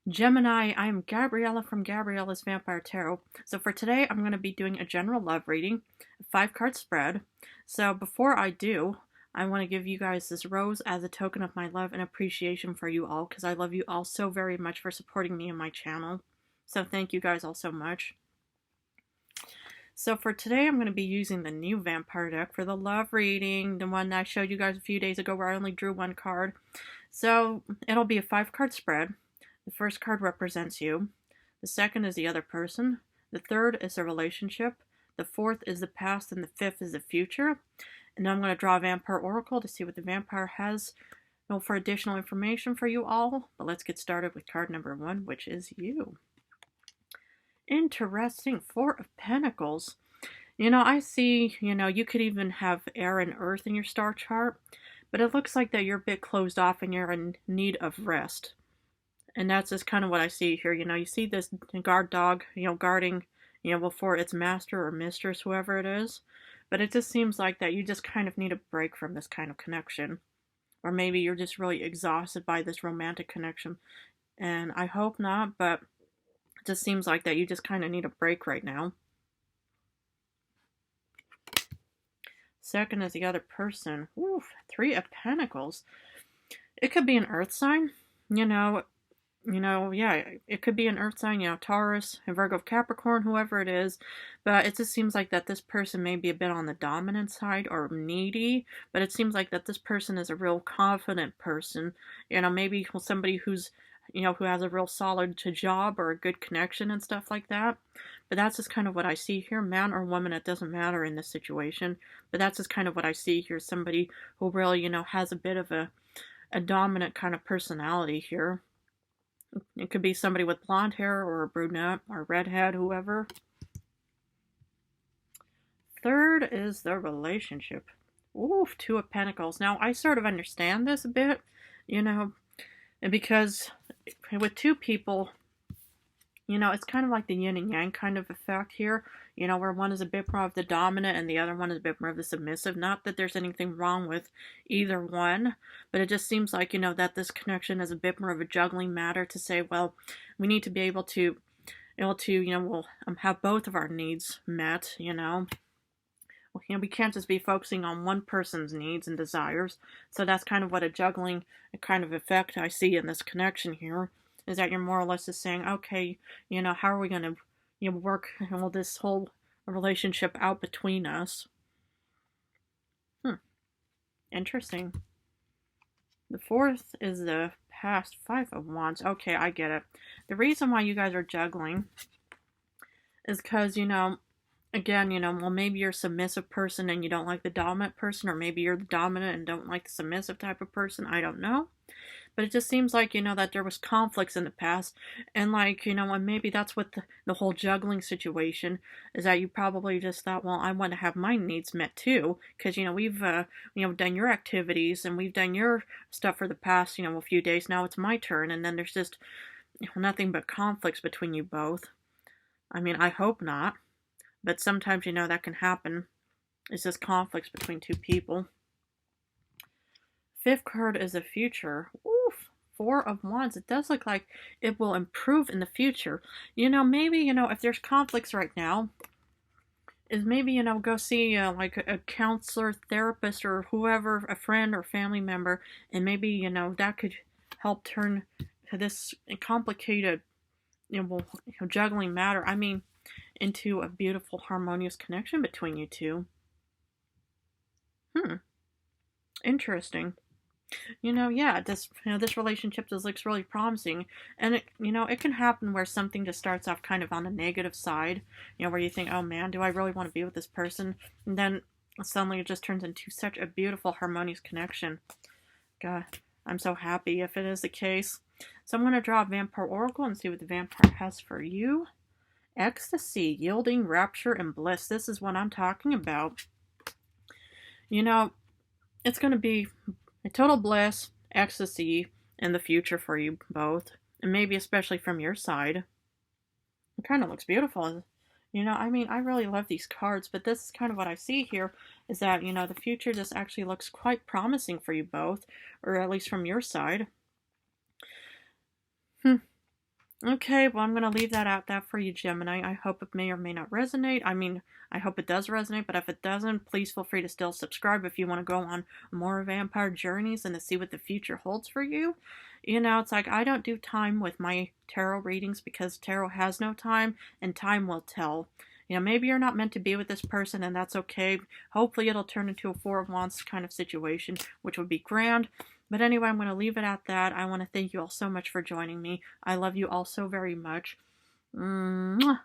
Gemini, I'm Gabriella from Gabriella's Vampire Tarot. So for today, I'm going to be doing a general love reading, a 5 card spread. So before I do, I want to give you guys this rose as a token of my love and appreciation for you all, because I love you all so very much for supporting me and my channel. So thank you guys all so much. So for today, I'm going to be using the new vampire deck for the love reading, the one that I showed you guys a few days ago where I only drew 1 card. So it'll be a 5 card spread. The first card represents you. The second is the other person. The third is a relationship. The fourth is the past, and the fifth is the future. And now I'm going to draw a vampire oracle to see what the vampire has for additional information for you all. But let's get started with card number 1, which is you. Interesting. 4 of Pentacles. I see, you could even have air and earth in your star chart, but it looks like that you're a bit closed off and you're in need of rest. And that's just kind of what I see here. You see this guard dog, guarding, for its master or mistress, whoever it is. But it just seems like that you just kind of need a break from this kind of connection. Or maybe you're just really exhausted by this romantic connection. And I hope not, but it just seems like that you just kind of need a break right now. Second is the other person. Oof, 3 of Pentacles. It could be an earth sign, yeah, it could be an earth sign, Taurus, Virgo, Capricorn, whoever it is. But it just seems like that this person may be a bit on the dominant side or needy. But it seems like that this person is a real confident person. Maybe somebody who's, who has a real solid job or a good connection and stuff like that. But that's just kind of what I see here. Man or woman, it doesn't matter in this situation. But that's just kind of what I see here. Somebody who really, has a bit of a dominant kind of personality here. It could be somebody with blonde hair or a brunette or redhead, whoever. Third is the relationship. Oof, 2 of Pentacles. Now, I sort of understand this a bit, because with 2 people, it's kind of like the yin and yang kind of effect here, where one is a bit more of the dominant and the other one is a bit more of the submissive. Not that there's anything wrong with either one, but it just seems like, that this connection is a bit more of a juggling matter to say, well, we need to be able to, we'll have both of our needs met, we can't just be focusing on one person's needs and desires. So that's kind of what a juggling kind of effect I see in this connection here. Is that you're more or less just saying, okay, how are we going to, work this whole relationship out between us? Interesting. The fourth is the past, 5 of Wands. Okay, I get it. The reason why you guys are juggling is because, again, well, maybe you're a submissive person and you don't like the dominant person, or maybe you're the dominant and don't like the submissive type of person. I don't know. But it just seems like, that there was conflicts in the past. And and maybe that's what the whole juggling situation is, that you probably just thought, well, I want to have my needs met too. Because, we've, done your activities and we've done your stuff for the past, a few days. Now it's my turn. And then there's just nothing but conflicts between you both. I mean, I hope not. But sometimes, that can happen. It's just conflicts between 2 people. Fifth card is the future. Oof, 4 of Wands. It does look like it will improve in the future. Maybe, if there's conflicts right now, is maybe, go see like a counselor, therapist, or whoever, a friend or family member, and maybe, that could help turn this complicated, juggling matter, into a beautiful, harmonious connection between you 2. Interesting. Yeah, this relationship just looks really promising. And it can happen where something just starts off kind of on the negative side, where you think, oh man, do I really want to be with this person? And then suddenly it just turns into such a beautiful, harmonious connection. God, I'm so happy if it is the case. So I'm going to draw a vampire oracle and see what the vampire has for you. Ecstasy, yielding, rapture, and bliss. This is what I'm talking about. It's going to be a total bliss, ecstasy, in the future for you both. And maybe especially from your side. It kind of looks beautiful. I really love these cards, but this is kind of what I see here, is that, the future just actually looks quite promising for you both, or at least from your side. Okay, well, I'm going to leave that out there for you, Gemini. I hope it may or may not resonate. I mean, I hope it does resonate, but if it doesn't, please feel free to still subscribe if you want to go on more vampire journeys and to see what the future holds for you. You know, it's like I don't do time with my tarot readings because tarot has no time and time will tell. You know, maybe you're not meant to be with this person and that's okay. Hopefully it'll turn into a Four of Wands kind of situation, which would be grand. But anyway, I'm going to leave it at that. I want to thank you all so much for joining me. I love you all so very much. Mwah.